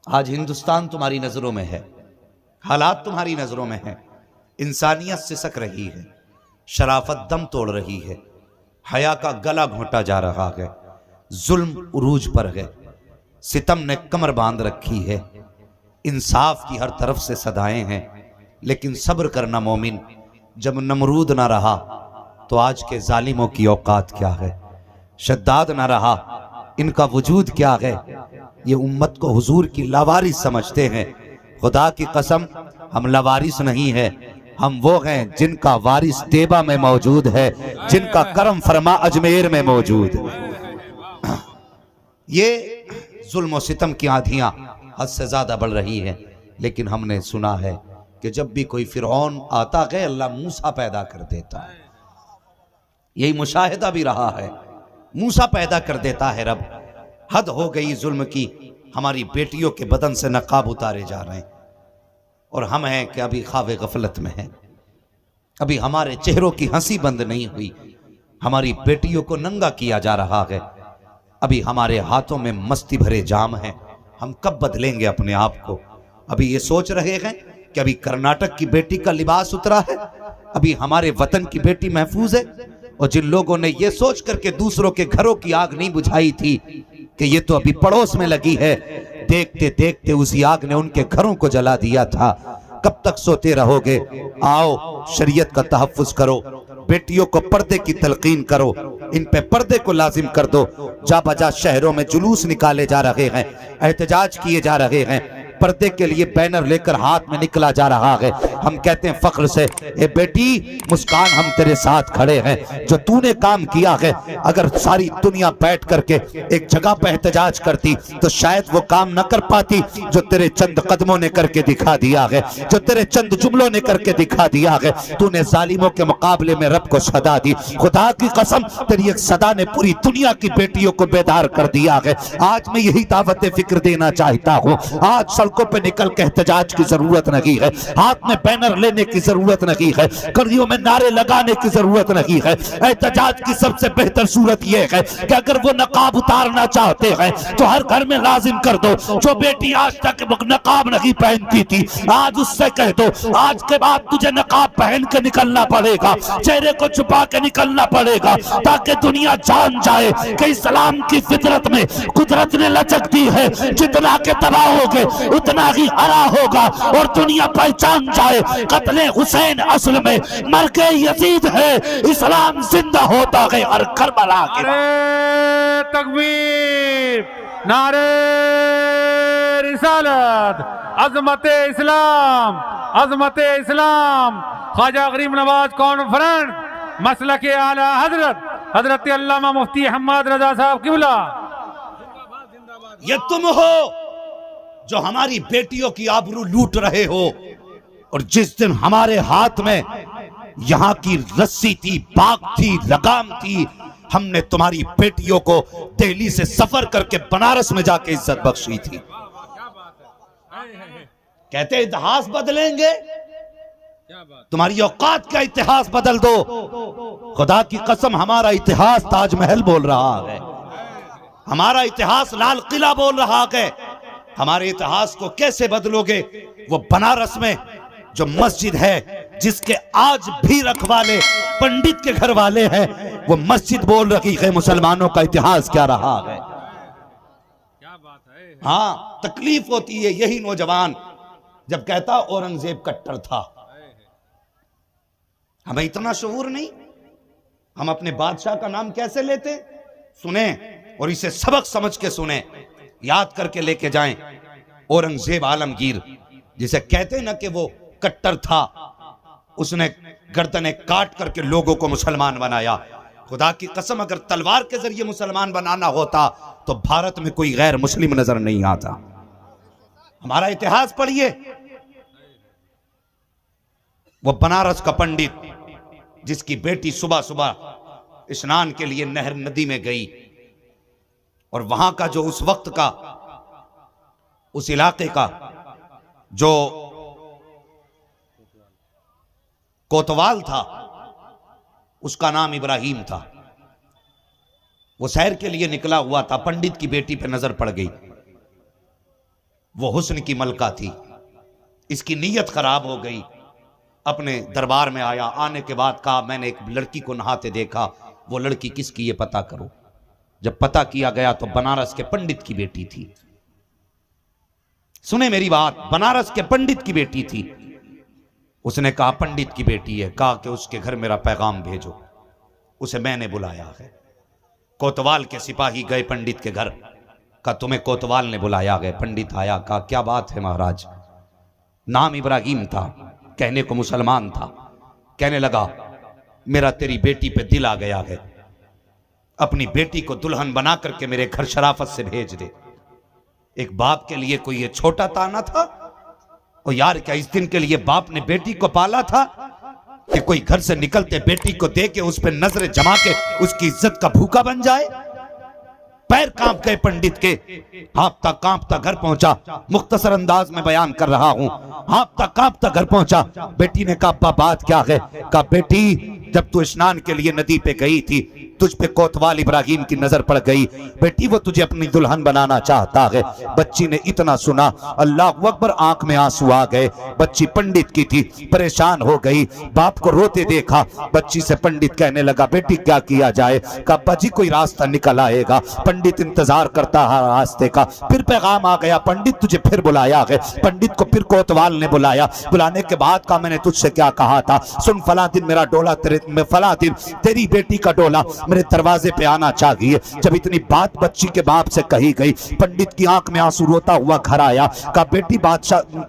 आज हिंदुस्तान तुम्हारी नजरों में है, हालात तुम्हारी नजरों में है। इंसानियत सिसक रही है, शराफत दम तोड़ रही है, हया का गला घोंटा जा रहा है, जुल्म उरूज पर है, सितम ने कमर बांध रखी है। इंसाफ की हर तरफ से सदाएं हैं, लेकिन सब्र करना मोमिन, जब नमरूद ना रहा तो आज के जालिमों की औकात क्या है। शद्दाद ना रहा, इनका वजूद क्या है। ये उम्मत को हुजूर की लावारिस समझते हैं। खुदा की कसम, हम लावारिस नहीं है, हम वो हैं जिनका वारिस तेबा में मौजूद है, जिनका करम फरमा अजमेर में मौजूद है। ये जुल्म और सितम की आंधियां हद से ज्यादा बढ़ रही हैं, लेकिन हमने सुना है कि जब भी कोई फिरौन आता है अल्लाह मूसा पैदा कर देता है। यही मुशाहिदा भी रहा है, मूसा पैदा कर देता है रब। हद हो गई जुल्म की, हमारी बेटियों के बदन से नकाब उतारे जा रहे हैं और हम हैं कि अभी ख्वाब गफलत में हैं। अभी हमारे चेहरों की हंसी बंद नहीं हुई, हमारी बेटियों को नंगा किया जा रहा है। अभी हमारे हाथों में मस्ती भरे जाम हैं, हम कब बदलेंगे अपने आप को। अभी ये सोच रहे हैं कि अभी कर्नाटक की बेटी का लिबास उतरा है, अभी हमारे वतन की बेटी महफूज है। और जिन लोगों ने ये सोच करके दूसरों के घरों की आग नहीं बुझाई थी कि ये तो अभी पड़ोस में लगी है, देखते देखते उसी आग ने उनके घरों को जला दिया था। कब तक सोते रहोगे? आओ, शरीयत का तहफ्फुज करो, बेटियों को पर्दे की तलकीन करो, इन पे पर्दे को लाजिम कर दो। जा बजा शहरों में जुलूस निकाले जा रहे हैं, एहतजाज किए जा रहे हैं, पर्दे के लिए बैनर लेकर हाथ में निकला जा रहा है। हम कहते हैं फख्र से, ए बेटी मुस्कान, हम तेरे साथ खड़े हैं। जो तूने काम किया है, अगर सारी दुनिया बैठ करके एक जगह पर एहतजाज करती तो शायद वो काम न कर पाती जो तेरे चंद कदमों ने करके दिखा दिया है, जो तेरे चंद जुमलों ने करके दिखा दिया है। तूने जालिमों के मुकाबले में रब को सदा दी। खुदा की कसम, तेरी एक सदा ने पूरी दुनिया की बेटियों को बेदार कर दिया है। आज मैं यही दावत फिक्र देना चाहता हूँ। आज सड़कों पे निकल के एहतजाज की जरूरत नहीं है, हाथ में बैनर लेने की जरूरत नहीं है, गलियों में नारे लगाने की जरूरत नहीं है। एहतजाज की सबसे बेहतर सूरत यह है कि अगर वो नकाब उतारना चाहते हैं तो हर घर में लाजिम कर दो। जो बेटी आज तक नकाब नहीं पहनती थी, आज उससे कह दो आज के बाद तुझे नकाब पहन के निकलना पड़ेगा, चेहरे को छुपा के निकलना पड़ेगा, ताकि दुनिया जान जाए कि इस्लाम की फितरत में कुदरत ने लचक दी है। जितना के तबाह उतना ही हरा होगा और दुनिया पहचान जाए कत्ले हुसैन असल में मर के यजीद है, इस्लाम जिंदा होता है और करबला के तकबीर, नारे रिसालत, अजमते इस्लाम, अजमते इस्लाम। ख्वाजा गरीब नवाज कॉन्फ्रेंस, मसलके आला हजरत हजरत अल्लामा मुफ्ती अहमद रजा साहब किबला। ये तुम हो जो हमारी बेटियों की आबरू लूट रहे हो, और जिस दिन हमारे हाथ में यहाँ की रस्सी थी, बाग थी, लगाम थी, हमने तुम्हारी बेटियों को दिल्ली से सफर करके बनारस में जाके इज्जत बख्शी थी। कहते इतिहास बदलेंगे, तुम्हारी औकात का इतिहास बदल दो। खुदा की कसम, हमारा इतिहास ताजमहल बोल रहा है, हमारा इतिहास लाल किला बोल रहा है। हमारे इतिहास को कैसे बदलोगे? वो बनारस में जो मस्जिद है, जिसके आज भी रखवाले पंडित के घर वाले हैं, वो मस्जिद बोल रही है मुसलमानों का इतिहास क्या रहा है। क्या बात है। हाँ, तकलीफ होती है। यही नौजवान जब कहता औरंगजेब कट्टर था, हमें इतना शऊर नहीं, हम अपने बादशाह का नाम कैसे लेते? सुने और इसे सबक समझ के सुने, याद करके लेके जाएं। औरंगजेब आलमगीर, जिसे कहते ना कि वो कट्टर था, उसने गर्दनें काट करके लोगों को मुसलमान बनाया। खुदा की कसम, अगर तलवार के जरिए मुसलमान बनाना होता तो भारत में कोई गैर मुस्लिम नजर नहीं आता। हमारा इतिहास पढ़िए। वो बनारस का पंडित जिसकी बेटी सुबह सुबह स्नान के लिए नहर नदी में गई, और वहां का जो उस वक्त का, उस इलाके का जो कोतवाल था, उसका नाम इब्राहिम था। वो सैर के लिए निकला हुआ था, पंडित की बेटी पे नजर पड़ गई। वो हुस्न की मलका थी, इसकी नीयत खराब हो गई। अपने दरबार में आया, आने के बाद कहा मैंने एक लड़की को नहाते देखा, वो लड़की किसकी ये पता करो। जब पता किया गया तो बनारस के पंडित की बेटी थी। सुने मेरी बात, बनारस के पंडित की बेटी थी। उसने कहा पंडित की बेटी है, कहा कि उसके घर मेरा पैगाम भेजो। उसे मैंने बुलाया है। कोतवाल के सिपाही गए पंडित के घर, कहा तुम्हें कोतवाल ने बुलाया है। पंडित आया, कहा क्या बात है महाराज। नाम इब्राहिम था, कहने को मुसलमान था। कहने लगा मेरा तेरी बेटी पे दिल आ गया है, अपनी बेटी को दुल्हन बना करके मेरे घर शराफत से भेज दे। एक बाप के लिए कोई ये छोटा ताना था? और यार क्या इस दिन के लिए बाप ने बेटी को पाला था कि कोई घर से निकलते बेटी को दे के उस पर नजरें जमा के उसकी इज्जत का भूखा बन जाए? पैर कांप गए पंडित के, हाँफता कांपता घर पहुंचा। मुख्तसर अंदाज में बयान कर रहा हूं। हाँफता कांपता घर पहुंचा। बेटी ने कहा अब्बा बात क्या है? कहा बेटी जब तू स्नान के लिए नदी पे गई थी, तुझ पे कोतवाल इब्राहिम की नजर पड़ गई। बेटी वो तुझे अपनी दुल्हन बनाना चाहता है। बच्ची ने इतना सुना, अल्लाह अकबर, आंख में आंसू आ गए। बच्ची पंडित की थी, परेशान हो गई। बाप को रोते देखा। बच्ची से पंडित कहने लगा बेटी क्या किया जाए? कहा अब्बा जी कोई रास्ता निकल आएगा। पंडित इंतजार करता है रास्ते का। फिर पैगाम आ गया, पंडित तुझे फिर बुलाया है। पंडित को फिर कोतवाल ने बुलाया। बुलाने के बाद कहा मैंने तुझसे क्या कहा था? सुन, फला दिन मेरा डोला फला दिन तेरी बेटी का डोला मेरे दरवाजे पे आना चाहिए। जब इतनी बात बच्ची के बाप से कही गई, पंडित की आंख में आंसू रोता हुआ घर आया। कहा बेटी बादशाह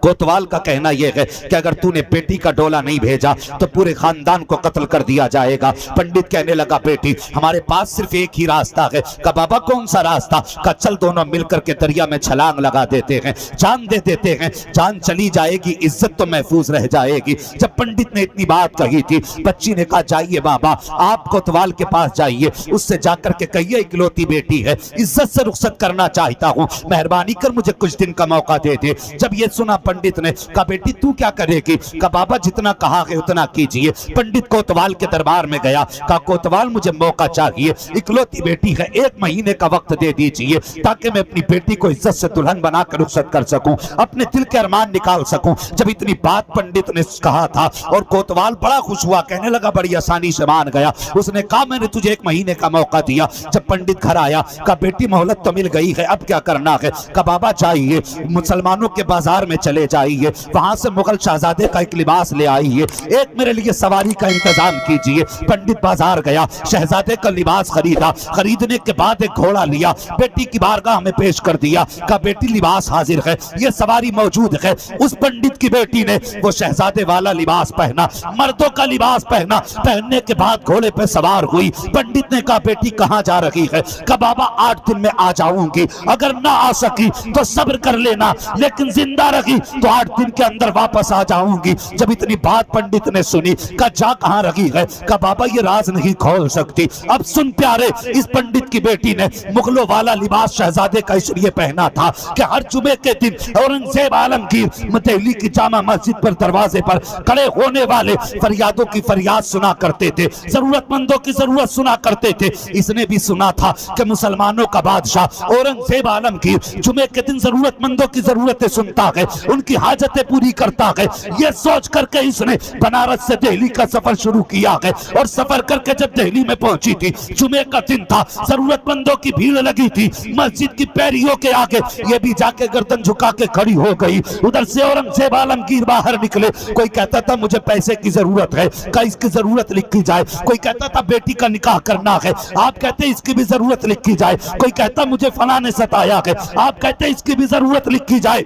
कोतवाल का कहना यह है कि अगर तूने बेटी का डोला नहीं भेजा तो पूरे खानदान को कत्ल कर दिया जाएगा। पंडित कहने लगा बेटी हमारे पास सिर्फ एक ही रास्ता है। कहा बाबा कौन सा रास्ता? कहा चल दोनों मिलकर के दरिया में छलांग लगा देते हैं, जान दे देते हैं। जान चली जाएगी, इज्जत तो महफूज रह जाएगी। जब पंडित ने इतनी बात कही थी, बच्ची ने कहा जाइए बाबा, आप कोतवाल के पास जाइए, उससे जाकर के कहिए इकलौती बेटी है, इज्जत से रुखसत करना चाहता हूँ, मेहरबानी कर मुझे कुछ दिन का मौका दे दे। जब ये सुना पंडित ने कहा बेटी तू क्या करेगी? कहा बाबा जितना कहा है उतना कीजिए। पंडित कोतवाल के दरबार में गया। कहा कोतवाल मुझे मौका चाहिए, इकलौती बेटी है, 1 महीने का वक्त दे दीजिए ताकि मैं अपनी बेटी को इज्जत से दुल्हन बनाकर रुखसत कर सकूं, अपने दिल के अरमान निकाल सकूं। जब इतनी बात पंडित ने कहा था और कोतवाल बड़ा खुश हुआ, कहने लगा बड़ी आसानी से मान गया। उसने कहा मैंने तुझे 1 महीने का मौका दिया। जब पंडित घर आया, कहा बेटी मोहलत तो मिल गई है, अब क्या करना है? कहा बाबा चाहिए मुसलमानों के बाजार में चले जाइए, वहां से मुगल शहजादे का एक लिबास ले आइए, एक मेरे लिए सवारी का इंतजाम कीजिए। पंडित बाजार गया, शहजादे का लिबास खरीदा। खरीदने के बाद एक घोड़ा लिया, बेटी की बारगाह में पेश कर दिया। कहा बेटी लिबास हाजिर है, ये सवारी मौजूद है। उस पंडित की बेटी ने वो शहजादे वाला लिबास पहना, मर्दों का लिबास पहना। पहनने के बाद घोड़े पे सवार हुई। पंडित ने कहा बेटी कहां जा रही है? कहा बाबा 8 दिन में आ जाऊंगी, अगर ना आ सकी तो सब्र कर लेना, लेकिन जिंदा रही तो 8 दिन के अंदर वापस आ जाऊंगी। जब इतनी बात पंडित ने सुनी, कहा जा कहां रही है? कहा बाबा ये राज नहीं खोल सकती। अब सुन प्यारे, इस पंडित की बेटी ने मुगलों वाला लिबास शहजादे का इसलिए पहना था कि हर जुमे के दिन औरंगजेब आलमगीर दिल्ली की जामा मस्जिद पर दरवाजे पर खड़े होने वाले फरियादों की फरियाद सुना करते थे, जरूरतमंदों की जरूरत सुना करते थे। इसने भी सुना था कि मुसलमानों का बादशाह औरंगजेब आलमगीर जुमे के दिन जरूरतमंदों की जरूरतें सुनता है, उनकी हाजतें पूरी करता है। यह सोच करके इसने बनारस से दिल्ली का सफर शुरू किया है। और सफर करके जब दिल्ली में पहुंची थी, जुमे का दिन था, जरूरतमंदों की भीड़ लगी थी मस्जिद की पैरियों के आगे। ये भी जाके गर्दन झुका के खड़ी हो गई। उधर से औरंगजेब आलमगीर बाहर निकले। कोई कहता था मुझे पैसे की जरूरत है, का इसकी जरूरत लिखी जाए। कोई कहता था बेटी का निकाह करना है, आप कहते इसकी भी जरूरत लिखी जाए। कोई कहता मुझे फला ने सताया है, आप कहते इसकी भी जरूरत लिखी जाए।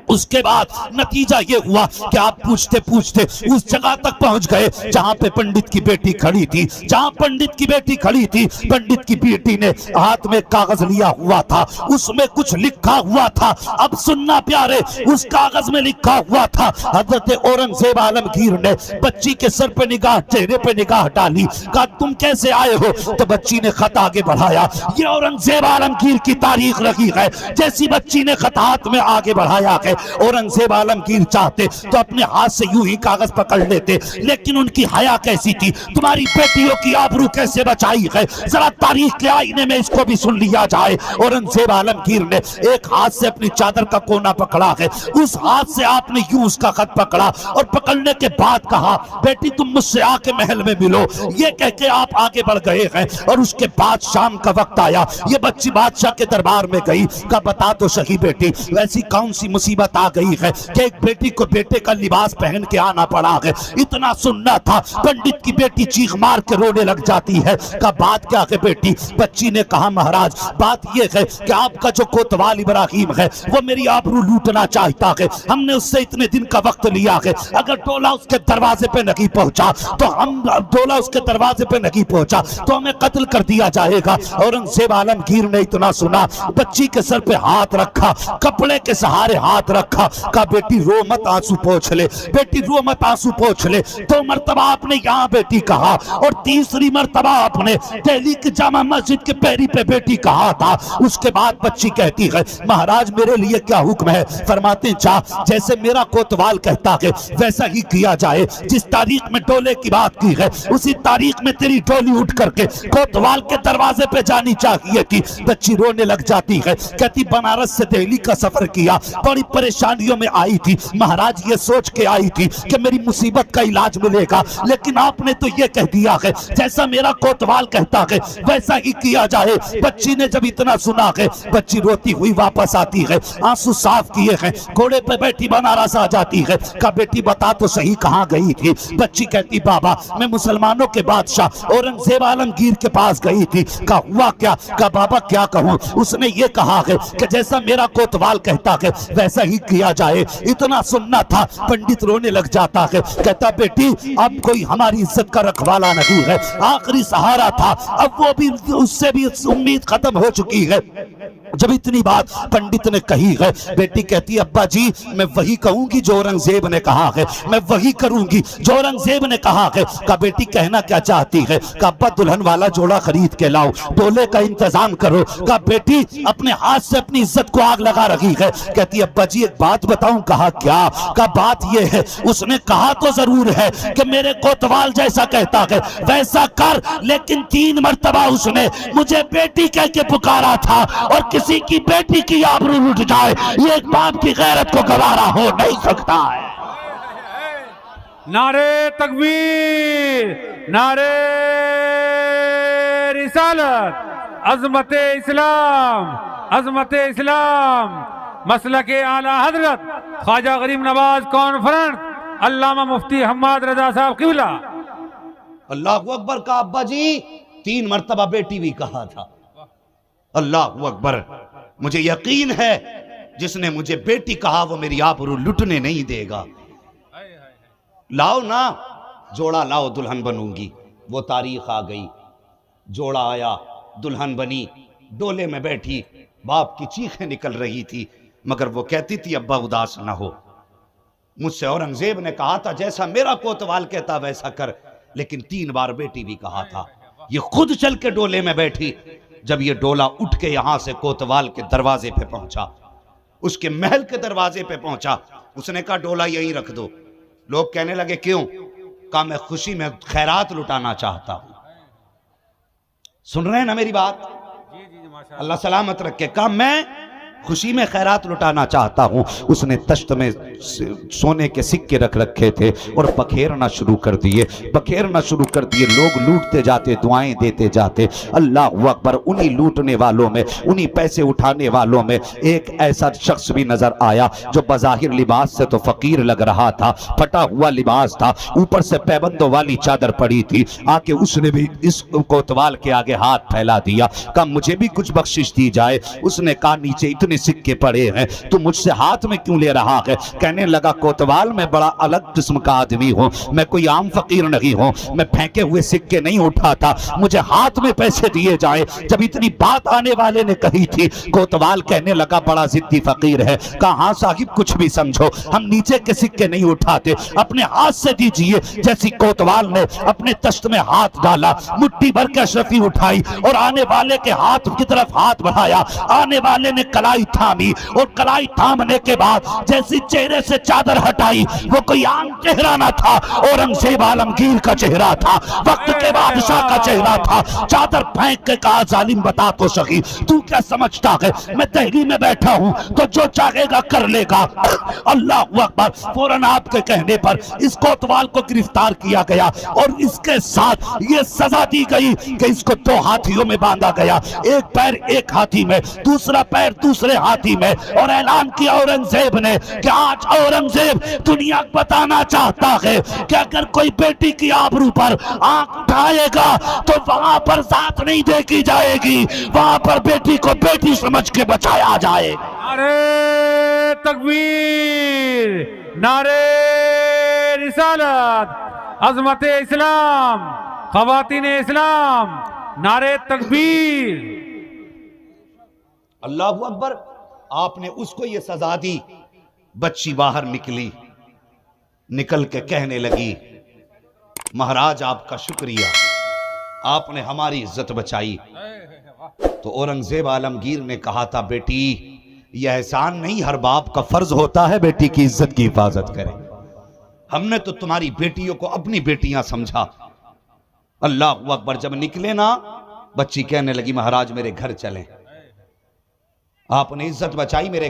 उसके बाद नतीजा ये हुआ कि आप पूछते पूछते उस जगह तक पहुंच गए जहां पे पंडित की बेटी खड़ी थी। जहां पंडित की बेटी खड़ी थी, पंडित की बेटी ने हाथ में कागज लिया हुआ था, उसमें कुछ लिखा हुआ था। अब सुनना प्यारे, उस कागज में लिखा हुआ था। हजरत औरंगजेब आलमगीर ने बच्ची के सर पे निगाह, चेहरे पे निगाह डाली। कहा तुम कैसे आए हो? तो बच्ची ने खत आगे बढ़ाया। ये औरंगजेब आलमगीर की तारीख रही है। जैसी बच्ची ने खत हाथ में आगे बढ़ाया है, औरंगजेब आलमगीर चाहते तो अपने हाथ से यूं ही कागज पकड़ लेते, लेकिन उनकी हया कैसी थी, तुम्हारी बेटियों की आबरू कैसे बचाई है, जरा तारीख के आईने में इसको भी सुन लिया जाए। औरंगजेब आलमगीर ने एक हाथ से अपनी चादर का कोना पकड़ा है, उस हाथ से आपने यूं उसका खत पकड़ा और पकड़ने के बाद कहा बेटी तुम मुझसे आके महल में मिलो। ये कह के आप आगे बढ़ गए हैं और उसके बाद शाम का वक्त आया, ये बच्ची बादशाह के दरबार में गई, कहा बता तो सही बेटी वैसी कौन सी मुसीबत आ गई है कि एक बेटी को बेटे का लिबास पहन के आना पड़ा है। इतना सुनना था, पंडित की बेटी चीख मार के रोने लग जाती है। कहा बात क्या है बेटी? बच्ची ने कहा महाराज बात यह है कि आपका जो कोतवाल इब्राहिम है वो मेरी आबरू लूटना चाहता है, हमने उससे इतने दिन का वक्त लिया है, अगर डोला उसके दरवाजे पे नहीं पहुंचा तो हमें कत्ल कर दिया जाएगा। औरंगजेब आलमगीर ने इतना सुना, बच्ची के सर पे हाथ रखा, कपड़े के सहारे हाथ रखा, कहा बेटी रो मत आंसू पोंछ ले, बेटी रो मत आंसू पोंछ ले। 2 मरतबा आपने यहाँ बेटी कहा और तीसरी मरतबा आपने दिल्ली की जामा मस्जिद के पैरी पे बेटी कहा था। उसके बाद बच्ची कहती है महाराज मेरे लिए क्या हुक्म है? फरमाते जा जैसे मेरा कोतवाल कहता है वैसा ही किया जाए, जिस तारीख में डोले की बात की है उसी तारीख में तेरी डोली उठ करके कोतवाल के दरवाजे पे जानी चाहिए थी। बच्ची रोने लग जाती है, कहती बनारस से दिल्ली का सफर किया, बड़ी परेशानियों में आई थी महाराज, ये सोच के आई थी कि मेरी मुसीबत का इलाज मिलेगा, लेकिन आपने तो ये कह दिया है जैसा मेरा कोतवाल कहता है वैसा ही किया जाए। बच्ची ने जब इतना सुना है बच्ची रोती हुई वापस आती है, आंसू साफ किए हैं, घोड़े पे बैठी बनारस आ जाती है। कहा बेटी बता तो सही कहाँ गई थी? बच्ची कहती बाबा मैं मुसलमानों के बादशाह औरंगजेब आलमगीर के पास गई थी। कहा हुआ क्या? कहा बाबा क्या कहूँ, उसने ये कहा है कि जैसा मेरा कोतवाल कहता है वैसा ही किया जाए। इतना सुनना था, पंडित रोने लग जाता है, कहता बेटी अब कोई हमारी इज्जत का रखवाला नहीं है, आखिरी सहारा था, अब वो भी उससे भी उम्मीद खत्म हो चुकी है। जब इतनी बात पंडित ने कही है, बेटी कहती अब्बा जी मैं वही कहूंगी जो औरंगजेब ने कहा है, मैं वही करूंगी जो औरंगजेब ने कहा है। कहा बेटी कहना क्या चाहती है? कहा अब्बा दुल्हन वाला जोड़ा खरीद के लाओ, डोले का इंतजाम करो। कहा बेटी अपने हाथ से अपनी इज्जत को आग लगा रही है। कहती अब्बा जी एक बात बताऊं। कहा क्या? कहा बात ये है उसने कहा तो जरूर है कि मेरे कोतवाल जैसा कहता है वैसा कर, लेकिन 3 मरतबा उसने मुझे बेटी कह के पुकारा था और किसी की बेटी की आबरू लुट जाए ये एक बाप की गैरत को गवारा हो नहीं सकता है। नारे तकबीर, नारे रिसालत, अज़मत इस्लाम, अज़मत इस्लाम, मसलके आला हजरत ख्वाजा गरीब नवाज कॉन्फ्रेंस अल्लामा मुफ्ती हम्माद रजा साहब किबला। अल्लाहु अकबर का अब्बा जी 3 मरतबा बेटी भी कहा था। अल्लाहु अकबर, मुझे यकीन है जिसने मुझे बेटी कहा वो मेरी आबरू लुटने नहीं देगा। लाओ ना जोड़ा, लाओ दुल्हन बनूंगी। वो तारीख आ गई, जोड़ा आया, दुल्हन बनी, डोले में बैठी, बाप की चीखें निकल रही थी, मगर वो कहती थी अब्बा उदास ना हो। मुझसे औरंगजेब ने कहा था जैसा मेरा कोतवाल कहता वैसा कर, लेकिन 3 बार बेटी भी कहा था। ये खुद चल के डोले में बैठी। जब ये डोला उठ के यहां से कोतवाल के दरवाजे पे पहुंचा, उसके महल के दरवाजे पे पहुंचा, उसने कहा डोला यहीं रख दो। लोग कहने लगे क्यों? कहा मैं खुशी में खैरात लुटाना चाहता हूं। सुन रहे हैं ना मेरी बात? अल्लाह सलामत रखे। कहा मैं खुशी में खैरात लुटाना चाहता हूं। उसने तश्त में सोने के सिक्के रख रखे थे और बखेरना शुरू कर दिए, बखेरना शुरू कर दिए। लोग लूटते जाते, दुआएं देते जाते। अल्लाह अकबर। उन्हीं लूटने वालों में, उन्हीं पैसे उठाने वालों में एक ऐसा शख्स भी नजर आया जो बज़ाहिर लिबास से तो फकीर लग रहा था, फटा हुआ लिबास था, ऊपर से पैबंदों वाली चादर पड़ी थी। आके उसने भी इस कोतवाल के आगे हाथ फैला दिया। कहा मुझे भी कुछ बख्शिश दी जाए। उसने कहा नीचे इतने सिक्के पड़े हैं, तू मुझसे हाथ में क्यों ले रहा है? कहने कहने लगा कोतवाल मैं बड़ा अलग किस्म का आदमी हूँ, मैं कोई आम फकीर नहीं हूँ, मैं फेंके हुए सिक्के नहीं उठाता, मुझे हाथ में पैसे दिए जाए। जब इतनी बात आने वाले ने कही थी, कोतवाल कहने लगा बड़ा जिद्दी फकीर है। कहा हाँ साहिब कुछ भी समझो, हम नीचे के सिक्के नहीं उठाते, अपने हाथ से दीजिए। जैसी कोतवाल ने अपने तश्त में हाथ डाला, मुट्ठी भर के अशरफी उठाई और आने वाले के हाथ की तरफ हाथ बढ़ाया। आने वाले ने कलाई थामी और कलाई थामने के बाद जैसी चेहरे से चादर हटाई, वो कोई आम चेहरा ना था, औरंगजेब आलमगीर का चेहरा था, वक्त के बादशाह का चेहरा था। चादर फेंक के कहा जालिम बता तो सही तू क्या समझता है, मैं दहली में बैठा हूं तो जो चाहेगा कर लेगा। अल्लाह अकबर। फौरन आपके कहने पर इस कोतवाल को गिरफ्तार किया गया और इसके साथ ये सजा दी गई कि इसको 2 हाथियों में बांधा गया, एक पैर एक हाथी में, दूसरा पैर दूसरे हाथी में। और ऐलान किया औरंगजेब ने कि आज औरंगजेब दुनिया को बताना चाहता है कि अगर कोई बेटी की आबरू पर आंख उठाएगा तो वहां पर जात नहीं देखी जाएगी, वहां पर बेटी को बेटी समझ के बचाया जाए। नारे तकबीर, नारे रिसालत, अजमत इस्लाम, खवातीन इस्लाम, नारे तकबीर। अल्लाह अकबर। आपने उसको ये सजा दी। बच्ची बाहर निकली, निकल के कहने लगी महाराज आपका शुक्रिया, आपने हमारी इज्जत बचाई। तो औरंगजेब आलमगीर ने कहा था बेटी यह एहसान नहीं, हर बाप का फर्ज होता है बेटी की इज्जत की हिफाजत करे। हमने तो तुम्हारी बेटियों को अपनी बेटियां समझा। अल्लाह अकबर। जब निकले ना, बच्ची कहने लगी महाराज मेरे घर चलें, आपने इज्जत बचाई, मेरे